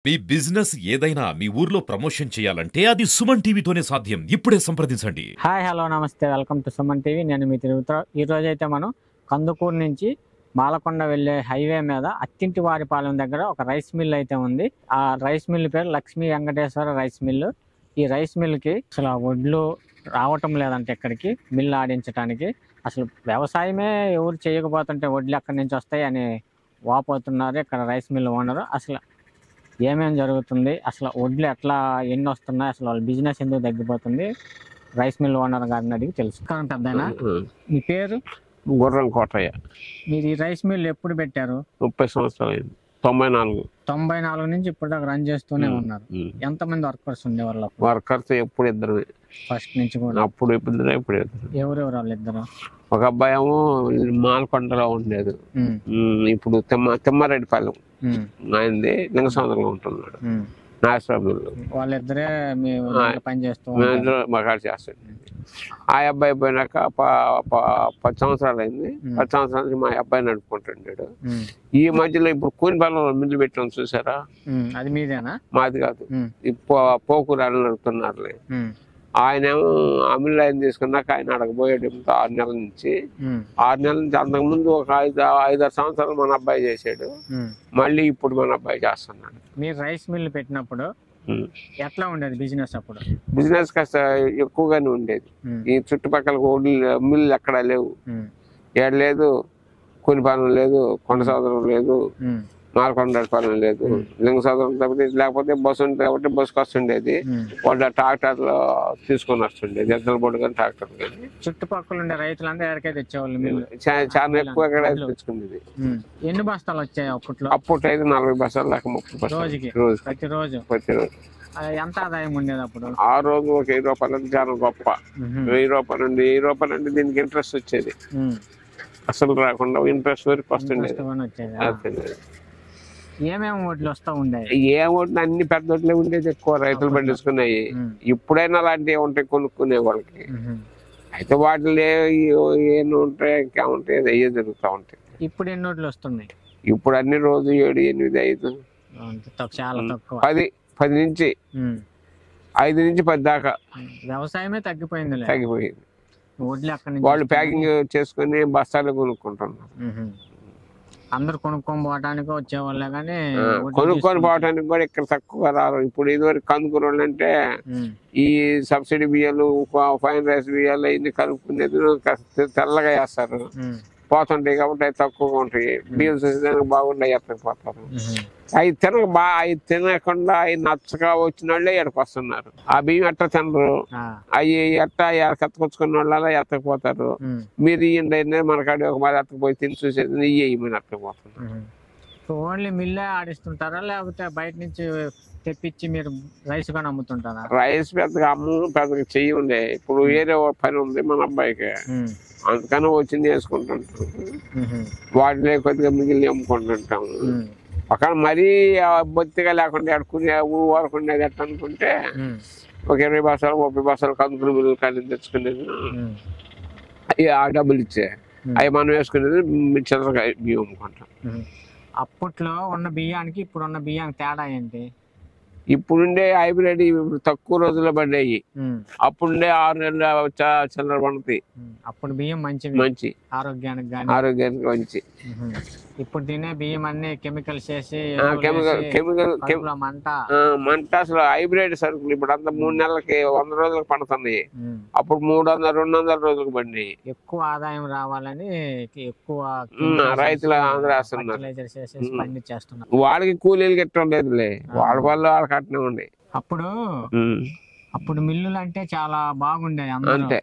మీ business ఏదైనా మీ ఊర్లో promotion చేయాలంటే అది సుమన్ టీవీతోనే సాధ్యం. ఇప్పుడే సంప్రదించండి. హాయ్ హలో నమస్తే వెల్కమ్ టు సుమన్ టీవీ. నేను మీ తిరుగుతా. ఈరోజు అయితే మనం కందుకూరు నుంచి మాలకొండ వెళ్ళే హైవే మీద అత్తింటి వారిపాలెం దగ్గర ఒక రైస్ మిల్ అయితే ఉంది. ఆ రైస్ మిల్ పేరు లక్ష్మీ వెంకటేశ్వర రైస్ మిల్లు. ఈ రైస్ మిల్కి అసలు వడ్లు రావటం లేదంటే ఇక్కడికి మిల్లు ఆడించడానికి. అసలు వ్యవసాయమే ఎవరు చేయకపోతుంటే వడ్లు ఎక్కడి నుంచి వస్తాయి అని వాపోతున్నారు ఇక్కడ రైస్ మిల్ ఓనరు. అసలు ఏమేమి జరుగుతుంది, అసలు వడ్లు ఎట్లా ఎన్ని వస్తున్నాయి, అసలు వాళ్ళ బిజినెస్ ఎందుకు తగ్గిపోతుంది, రైస్ మిల్ ఓనర్ గారిని అడిగి తెలుసుకున్నాను. పెద్దయినా మీ పేరు? గుర్రం కోటయ్య. మీరు ఈ రైస్ మిల్ ఎప్పుడు పెట్టారు? 30 సంవత్సరాలు అయింది. 94 నుంచి ఇప్పుడు దాకా రన్ చేస్తూనే ఉన్నారు. ఎంతమంది వర్కర్స్ ఉండేవాళ్ళు? వర్కర్స్ ఎప్పుడు ఇద్దరు, ఫస్ట్ నుంచి కూడా. అప్పుడు ఇద్దరు ఇప్పుడు ఇద్దరు. ఎవరెవరు వాళ్ళు ఇద్దరు? ఒక అబ్బాయి ఏమో మాలకొండలో ఉండేది, ఇప్పుడు తిమ్మారెడ్డిపాలెం ఆయనది లింగసముద్రంలో ఉంటున్నాడు. నాగేశ్వరరావు వాళ్ళిద్దరే పని చేస్తూ మగాడు చేస్తాడు. ఆ అబ్బాయి పోయినాక 10 సంవత్సరాలు అయింది. 10 సంవత్సరాల నుంచి మా అబ్బాయి నడుపుకుంటుంటాడు. ఈ మధ్యలో ఇప్పుడు కూనిపాలెంలో మిల్లు పెట్టాం చూసారా? అది మీదేనా? మాది కాదు, పోకూరాలు నడుపుతున్నారులే. ఆయనేమో ఆ మిల్లు ఆయన తీసుకున్నాక ఆయన అడగబోయాడు 6 నెలల నుంచి. 6 నెలల నుంచి అంతకుముందు ఒక 5-6 సంవత్సరాలు మన అబ్బాయి చేసాడు. మళ్ళీ ఇప్పుడు మన అబ్బాయి చేస్తున్నాడు. మీరు రైస్ మిల్ పెట్టినప్పుడు ఎట్లా ఉండేది బిజినెస్? అప్పుడు బిజినెస్ కాస్త ఎక్కువగానే ఉండేది. ఈ చుట్టుపక్కల మిల్లు ఎక్కడా లేవు. ఏడు లేదు, కూనిపాలెం లేదు, కొండ సోదరం లేదు, మాలకొండపాలెం లేదు, లింగ సోదరం తప్పితే. లేకపోతే బస్సు ఉంది కాబట్టి బస్సుకు వస్తుండేది. వాళ్ళ ట్రాక్టర్లో తీసుకొని వస్తుండేది, ఎద్దల బొడ్డు కానీ ట్రాక్టర్ కానీ. చుట్టుపక్కల ఉండే రైతులంతా ఎక్కడికైతే తెచ్చేవాళ్ళు? చాలా ఎక్కువ ఎక్కడ తెచ్చుకునేది. ఎన్ని బస్తాలు వచ్చాయి అప్పట్లో? అప్పట్లో అయితే 40 బస్తాలు లేక 30 బస్తాలు రోజుకి. ప్రతిరోజు ఎంత ఆదాయం ఉండేది అప్పుడు? ఆ రోజు ఒక 1000 రూపాయలు అంటే చాలా గొప్ప. 1000 రూపాయలు అంటే దీనికి ఇంట్రెస్ట్ వచ్చేది. అసలు రాకుండా ఇంట్రెస్ట్ వరకు వస్తుండేది. ఏమేమి వడ్లు వస్తా ఉండే? ఏం వడ్లు అన్ని పెద్ద వడ్లే ఉండేది, ఎక్కువ రైతులు పండించుకున్నాయి. ఇప్పుడైనా అలాంటివి ఉంటాయి కొనుక్కునే వాళ్ళకి. అయితే వాటిలో ఏమి ఉంటాయి, ఇంకేముంటాయి, అయ్యే జరుగుతూ ఉంటాయి. ఇప్పుడు ఎన్ని వడ్లు వస్తున్నాయి? ఇప్పుడు అన్ని రోజు 7, 8, 5, చాలా తక్కువ. 10 నుంచి 5 నుంచి 10 దాకా వ్యవసాయమే తగ్గిపోయింది. వడ్లు అక్కడి నుంచి వాళ్ళు ప్యాకింగ్ చేసుకుని బస్తాలు కొనుక్కుంటున్నారు. అందరు కొనుక్కొని పోవటానికి వచ్చేవాళ్ళే కానీ కొనుక్కొని పోవటానికి కూడా ఇక్కడ తక్కువ రారు. ఇప్పుడు ఇదివరకు కందుకూరు వాళ్ళు అంటే ఈ సబ్సిడీ బియ్యాలు, ఫైన్ రైస్ బియ్యాలు ఇన్ని కలుపుకునేది తెల్లగా వేస్తారు, పోతుంటాయి కాబట్టి అవి తక్కువగా ఉంటాయి. బియ్యం చూసేదానికి బాగుంటాయి, ఎత్తకపోతారు. అవి తినకుండా అవి నచ్చగా వచ్చిన వాళ్ళే ఎక్కడికి వస్తున్నారు. ఆ బియ్యం ఎట్ట తినరు, అవి ఎట్ట ఎత్తకొచ్చుకున్న వాళ్ళు అలా ఎత్తకపోతారు. మీరు ఇయ్యండి మనకాడి ఒక మరి ఎత్తకపోయి తిని చూసేది ఇయ్యమని ఎత్తకపోతున్నారు. ఓన్లీ మిల్లే ఆడిస్తుంటారా లేకపోతే బయట నుంచి తెప్పించి మీరు రైస్ కూడా అమ్ముతుంటారా? రైస్ పెద్దగా పెద్దగా చెయ్యండి. ఇప్పుడు వేరే పని ఉంది మన అబ్బాయికి, అందుకని వచ్చింది వేసుకుంటుంటాం. వాటిలో కొద్దిగా మిగిలిన అమ్ముకుంటుంటాము. అక్కడ మరీ బొత్తిగా లేకుండా అడుకునే ఊరుకునేది ఎట్లా అనుకుంటే ఒక 20 బస్తాలు 30 బస్తాలు కందుకులు మిల్లు కానీ తెచ్చుకునేది. అవి ఆ డబ్బులు ఇచ్చే అవి మనం వేసుకునేది చిల్లరగా బియ్యం అమ్ముకుంటాం. అప్పట్లో ఉన్న బియ్యానికి ఇప్పుడున్న బియ్యానికి తేడా ఏంటి? ఇప్పుడుండే హైబ్రిడ్ తక్కువ రోజుల్లో పడ్డాయి. అప్పుడుండే 6 నెలలు చిల్లర పండుతాయి. అప్పుడు బియ్యం మంచి ఆరోగ్యానికి మంచి. ఇప్పుడు తినే బియ్యం అన్ని కెమికల్స్ వేసి మంట అసలు హైబ్రిడ్ సరుకులు ఇప్పుడు అంతా 3 నెలలకి 100 రోజులకు పండుతున్నాయి. అప్పుడు 300-200 రోజులకు పడినాయి. ఎక్కువ ఆదాయం రావాలని ఎక్కువ రైతులు ఆంధ్రేస్తున్నారు. పండించేస్తున్నారు. వాళ్ళకి కూలీలు గిట్టం లేదులే, వాళ్ళ వల్ల వాళ్ళకి అట్నే ఉండే. అప్పుడు మిల్లులు అంటే చాలా బాగుండేది అంతే.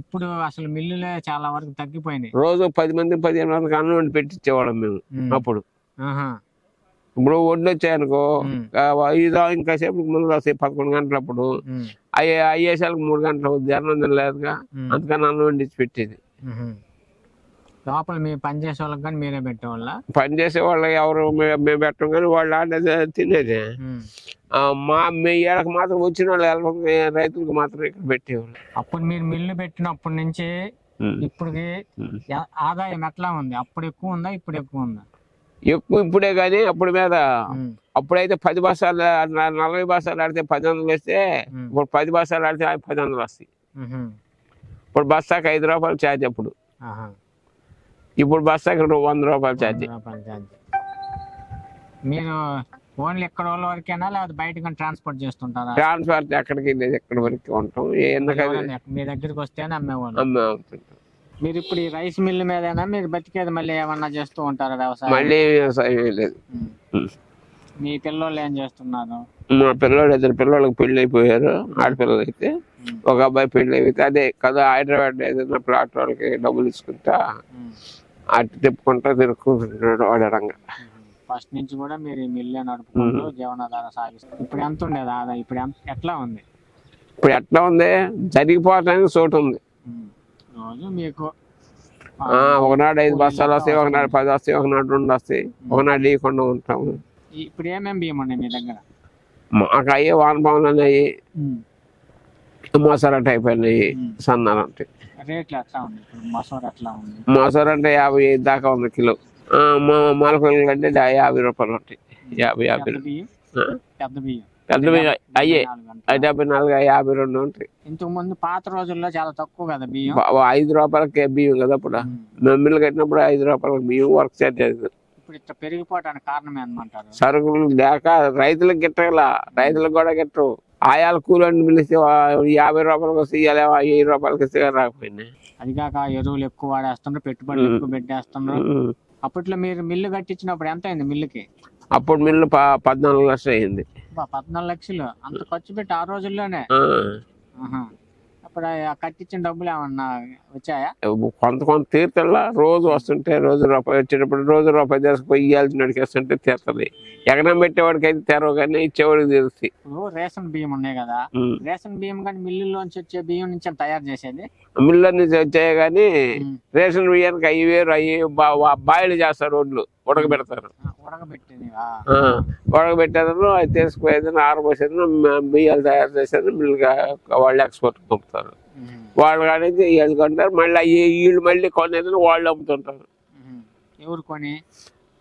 ఇప్పుడు అసలు మిల్లులే చాలా వరకు తగ్గిపోయినాయి. రోజు 10 మంది 15 మందికి అన్నం వండి పెట్టించేవాళ్ళం మేము అప్పుడు. ఇప్పుడు వడ్లు వచ్చాయనుకో ఇంకాసేపు ముందు 11 గంటలప్పుడు అయ్యేసాలకు 3 గంటలు అవుద్ది, అన్నం తినలేదుగా, అందుకని అన్నం వండించి పెట్టేది. లోపల మీరు పని చేసే వాళ్ళకి కానీ మీరే పెట్టేవాళ్ళ? పని చేసే వాళ్ళకి ఎవరు మేము పెట్టం కానీ వాళ్ళు ఆడేది తినేది. మీ ఏళ్ళకి మాత్రం వచ్చిన వాళ్ళు రైతులకు మాత్రం ఇక్కడ పెట్టేవాళ్ళు. అప్పుడు మీరు మిల్లు పెట్టినప్పటి నుంచి ఇప్పటికి ఆదాయం ఎట్లా ఉంది? అప్పుడు ఎక్కువ ఉందా ఇప్పుడు ఎక్కువ ఉందా? ఎక్కువ ఇప్పుడే కానీ అప్పుడు మీద అప్పుడైతే 10 బస్సాలు 40 బస్సాలు ఆడితే 1000 వేస్తే ఇప్పుడు 10 బస్సాలు ఆడితే 1000 వస్తాయి. ఇప్పుడు బస్తాకి 5 రూపాయలు ఛార్జ్. అప్పుడు ఇప్పుడు బస్తాకి 100 రూపాయలు ఛార్జ్. మీరు ఓన్లీ ఎక్కడ వాళ్ళ వరకేనా లేకపోతే బయటకు ట్రాన్స్పోర్ట్ చేస్తుంటారా? ట్రాన్స్పోర్ట్ ఎక్కడికి లేదు, ఎక్కడి వరకు ఉంటాం. మీ దగ్గరికి వస్తేనే అమ్మేవాళ్ళు. మీరు ఇప్పుడు ఈ రైస్ మిల్ మీదైనా మీరు బతికేది మళ్ళీ ఏమన్నా చేస్తూ ఉంటారా వ్యవసాయం? మళ్ళీ వ్యవసాయం లేదు. మీ పిల్లోళ్ళు ఏం చేస్తున్నారు? మా పిల్లలు 2 పిల్లలకి పెళ్లి అయిపోయారు. ఆడపిల్లలు అయితే ఒక అబ్బాయి పెళ్లి అయిపోతే అదే కదా హైదరాబాద్ ఏదైనా ప్లాట్ వాళ్ళకి డబ్బులు ఇచ్చుకుంటా అటు తిప్పుకుంటా తిరుక్కుంటున్నాడు వాడరంగా. ఫస్ట్ నుంచి కూడా మీరు ఈ మిల్లే నడుపుకుంటూ జీవనాధారం సాగిస్తారు. ఇప్పుడు ఎంత ఉండేది ఆదాయం? ఇప్పుడు ఎట్లా ఉంది? ఇప్పుడు ఎట్లా ఉంది, జరిగిపోవటానికి చోటు ఉంది. రోజు మీకు ఒకనాడు 5 బస్తాలు వస్తాయి, ఒకనాడు 10 వస్తాయి, ఒకనాడు 2 వస్తాయి, ఒకనాడు ఇవ్వకుండా ఉంటాము. ఇప్పుడు ఏమేమి బియ్యం ఉన్నాయి మీ దగ్గర? మాకు అయ్యే వానపాములు అన్నాయి, మోసార టైప్ అయినాయి, సన్నాలు ఉంటాయి. రేట్లు ఎట్లా ఉంది? మసూర ఎట్లా ఉంది? మోసార అంటే 50 దాకా ఉంది కిలో. మాలకొల్లు కంటే 50 రూపాయలు ఉంటాయి. 50 పెద్ద బియ్యం అయ్యే 74 52 ఉంటాయి. ఇంతకు ముందు పాత రోజుల్లో చాలా తక్కువ కదా బియ్యం. 5 రూపాయలకి బియ్యం కదా. అప్పుడు మిల్లు కట్టినప్పుడు 5 రూపాయలకి బియ్యం వర్క్ ఛార్జ్. ఇప్పుడు ఇట్లా పెరిగిపోవడానికి కారణం ఏమంటారు? సరుకులు లేక రైతులకు గిట్టగల, రైతులకు కూడా గిట్టరు. ఆయాల కూలని పిలిస్తే 50 రూపాయలకు వస్తే ఇవ్వాలి, 1000 రూపాయలకి ఇస్తే రాకపోయినాయి. అది కాక ఎరువులు ఎక్కువ వాడేస్తున్నారు, పెట్టుబడులు ఎక్కువ పెట్టేస్తున్నారు. అప్పట్లో మీరు మిల్లు కట్టించినప్పుడు ఎంత అయింది మిల్లుకి? అప్పుడు మిల్లు 14 లక్షలు అయింది. 14 లక్షలు అంత ఖర్చు పెట్టి ఆ రోజుల్లోనే? అప్పుడు కట్టించిన డబ్బులు ఏమన్నా వచ్చాయా? కొంత తీర్తల్లా రోజు వస్తుంటే రోజు రూపాయి వచ్చేటప్పుడు రోజు రూపాయి తీసుకుపోయి ఇవ్వాల్సిన నడికేస్తుంటే తీరుతుంది. ఎగనం పెట్టేవాడికి అయితే తెరవు కానీ ఇచ్చేవాడికి తెలుస్తాయి. ఇప్పుడు రేషన్ బియ్యం ఉన్నాయి కదా, రేషన్ బియ్యం కానీ మిల్లులోంచి వచ్చే బియ్యం నుంచి తయారు చేసేది? మిల్లు నుంచి వచ్చాయి కానీ రేషన్ బియ్యానికి అవి వేరు, అవి బాయిలు చేస్తారు, రోడ్లు ఉడకబెడతారు. ఉడకబెట్టేదాను అది తీసుకుపోయేదాన్ని ఆరబోసేదాను బియ్యాలు తయారు చేసేది మిల్లుగా వాళ్ళు ఎక్స్పోర్ట్ పంపుతారు. వాళ్ళు కానీ వీళ్ళు కొంటారు, మళ్ళీ వీళ్ళు మళ్ళీ కొనేదని వాళ్ళు అమ్ముతుంటారు. ఎవరు కొని?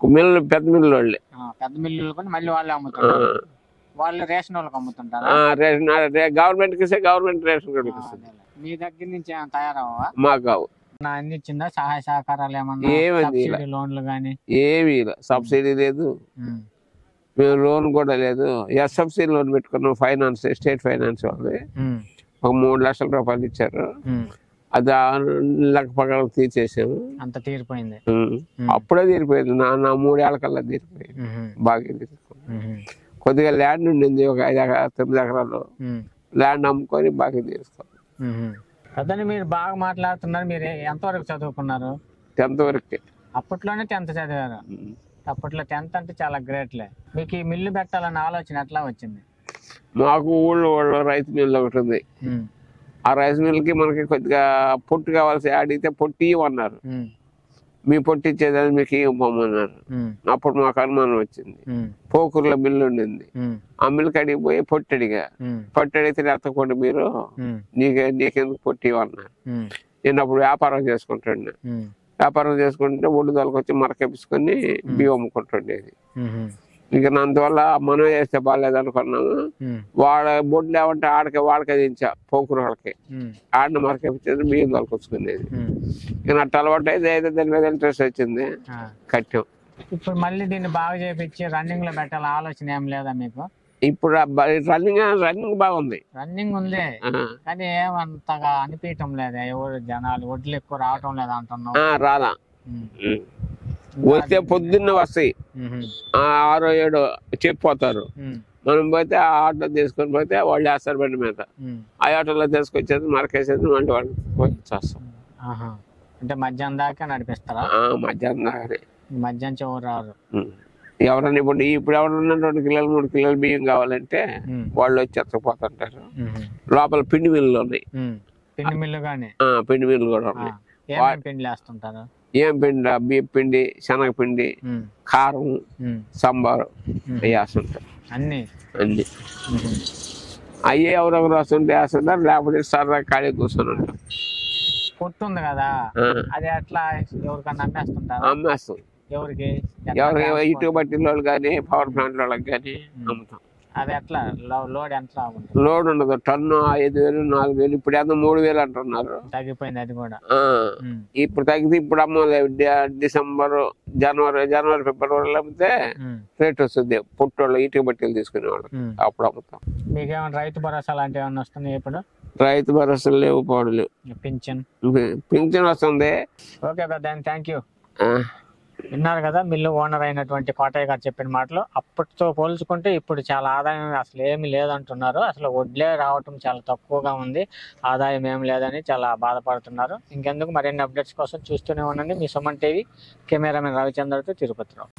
మిల్లు పెద్ద మిల్లు వాళ్ళే. పెద్ద మిల్లు కొని మళ్ళీ వాళ్ళు అమ్ముతారు. వాళ్ళు రేషన్ వాళ్ళకి అమ్ముతుంటారు. రేషన్ గవర్నమెంట్కి ఇస్తే గవర్నమెంట్ రేషన్ కార్డుకి ఇస్తుంది. మీ దగ్గర నుంచి తయారవ్వవా? మాకు కావు. అందించిందా సహాయ సహకారాలు ఏమన్నా? లోన్లు కానీ ఏమీ సబ్సిడీ లేదు, మేము లోన్ కూడా లేదు. ఎస్ఎఫ్సి లోన్ పెట్టుకున్నాం, ఫైనాన్స్ స్టేట్ ఫైనాన్స్ వాళ్ళు ఒక 3 లక్షల రూపాయలు ఇచ్చారు. అది 2 లక్షల పగలు తీర్చేసాము. అంత తీరిపోయింది? అప్పుడే తీరిపోయింది. నా 3 ఏళ్ల కల్లా తీరిపోయింది. బాగా తీర్చుకున్నాం. కొద్దిగా ల్యాండ్ ఉండింది, ఒక 9 ఎకరాలు ల్యాండ్ అమ్ముకొని బాగా తీర్చుకోవాలి. అతను మీరు బాగా మాట్లాడుతున్నారు. మీరు ఎంతవరకు చదువుకున్నారు? 10th వరకే. అప్పట్లోనే 10th చదివారు? అప్పట్లో 10th అంటే చాలా గ్రేట్లే. మీకు ఈ మిల్లు పెట్టాలన్న ఆలోచన ఎట్లా వచ్చింది? మాకు ఊళ్ళో రైస్ మిల్ ఒకటి ఉంది. ఆ రైస్ మిల్కి మనకి కొద్దిగా పొట్టు కావాల్సి అడిగితే పొట్టి ఇవ్వన్నారు. మీ పొట్టి ఇచ్చేదాన్ని మీకు ఇవ్వమన్నారు. అప్పుడు మాకు అనుమానం వచ్చింది. పోకూరులో మిల్లు ఉండింది. ఆ మిల్లుకి అడిగి పోయి పొట్టి అడిగా. పొట్టి అడిగితే ఎత్తకుండా మీరు నీకెందుకు పొట్టి ఇవ్వన్నారు. నేను అప్పుడు వ్యాపారం చేసుకుంటుండే. వ్యాపారం చేసుకుంటే ఒళ్ళు తోలుకొచ్చి మరకేపించుకొని బియ్యం అమ్ముకుంటుండేది. ఇక అందువల్ల మనం చేస్తే బాగాలేదు అనుకున్నాము. వాళ్ళ బొడ్లు ఏమంటే వాళ్ళకే దించా, పోకూరు వాళ్ళకి ఆడిని మరకేపించేది, బియ్యం తోలుకొచ్చుకునేది. ఇక నట్టు అలవాటు అయితే దాని మీద ఇంట్రెస్ట్ వచ్చింది, కట్టాం. ఇప్పుడు మళ్ళీ దీన్ని బాగా చేపించి రన్నింగ్ లో పెట్టాలి ఆలోచన ఏం లేదా మీకు? ఇప్పుడు రన్నింగ్ బాగుంది. రన్నింగ్ ఉంది కానీ ఏమంతగా అనిపించటం లేదా? ఎవరు జనాలు వడ్లు ఎక్కువ రావటం లేదా అంటున్నావు? రాదా, వస్తే పొద్దున్న వస్తాయి, 6 7 చెప్పిపోతారు. మనం పోతే ఆ ఆటో తీసుకొని పోతే వాళ్ళు వేస్తారు బండి మీద. ఆ ఆటోలో తీసుకొచ్చేది మరకేసేది మళ్ళీ వాళ్ళు వచ్చేస్తాం. అంటే మధ్యాహ్నం దాకా నడిపిస్తారా? మధ్యాహ్నం దాకా. మధ్యాహ్నం చివరి రారు ఎవరన్నా. ఇప్పుడు ఎవరన్నా 2 కిలోలు 3 కిలోలు బియ్యం కావాలంటే వాళ్ళు వచ్చి ఎత్తకపోతుంటారు. లోపల పిండి మిల్లులు ఉన్నాయి. పిండి మిల్లు కానీ పిండి మిల్లు కూడా ఉన్నాయి. పిండి వేస్తుంటారు. ఏం పిండి? బియ్యం పిండి, శనగపిండి, కారం, సాంబారు వేస్తుంటారు. అన్ని అయ్యే ఎవరెవరు వస్తుంటే వేస్తుంటారు, లేకపోతే సరదా ఖాళీ కూర్చొని ఉంటాం. పొట్టు ఉంది కదా, అది అట్లా ఎవరికన్నా అమ్మేస్తుంటారు? అమ్మేస్తాం. ఎవరికి ఇటు బట్టి వాళ్ళు కానీ పవర్ ప్లాంట్ వాళ్ళకి కానీ అమ్ముతాం. అది ఎట్లా లోడ్ ఎంత ఉంటుంది? లోడ్ ఉండదు, టన్ను 5,000 4,000, ఇప్పుడు ఎంత 3,000 అంటున్నారు. తగ్గిపోయింది అది కూడా. ఇప్పుడు తగ్గితే ఇప్పుడు అమ్మలే, డిసెంబర్ జనవరి ఫిబ్రవరిలో అమ్మితే రేట్ వస్తుంది. పుట్టోళ్ళు ఇటుక బట్టీలు తీసుకునేవాళ్ళు అప్పుడు అమ్ముతాం. మీకేమైనా రైతు భరోసా లాంటివి ఏమైనా వస్తున్నాయి ఇప్పుడు? రైతు భరోసాలు లేవు, పాడులు. పింఛన్ వస్తుంది. ఓకే పెద్ద, థ్యాంక్ యూ. విన్నారు కదా మిల్లు ఓనర్ అయినటువంటి కోటయ్య గారు చెప్పిన మాటలు. అప్పటితో పోల్చుకుంటే ఇప్పుడు చాలా ఆదాయం అసలు ఏమి లేదంటున్నారు. అసలు వడ్లే రావటం చాలా తక్కువగా ఉంది, ఆదాయం ఏమి లేదని చాలా బాధపడుతున్నారు. ఇంకెందుకు, మరిన్ని అప్డేట్స్ కోసం చూస్తూనే ఉండండి మీ సుమన్ టీవీ. కెమెరామెన్ రవిచంద్రతో తిరుపతిరావు.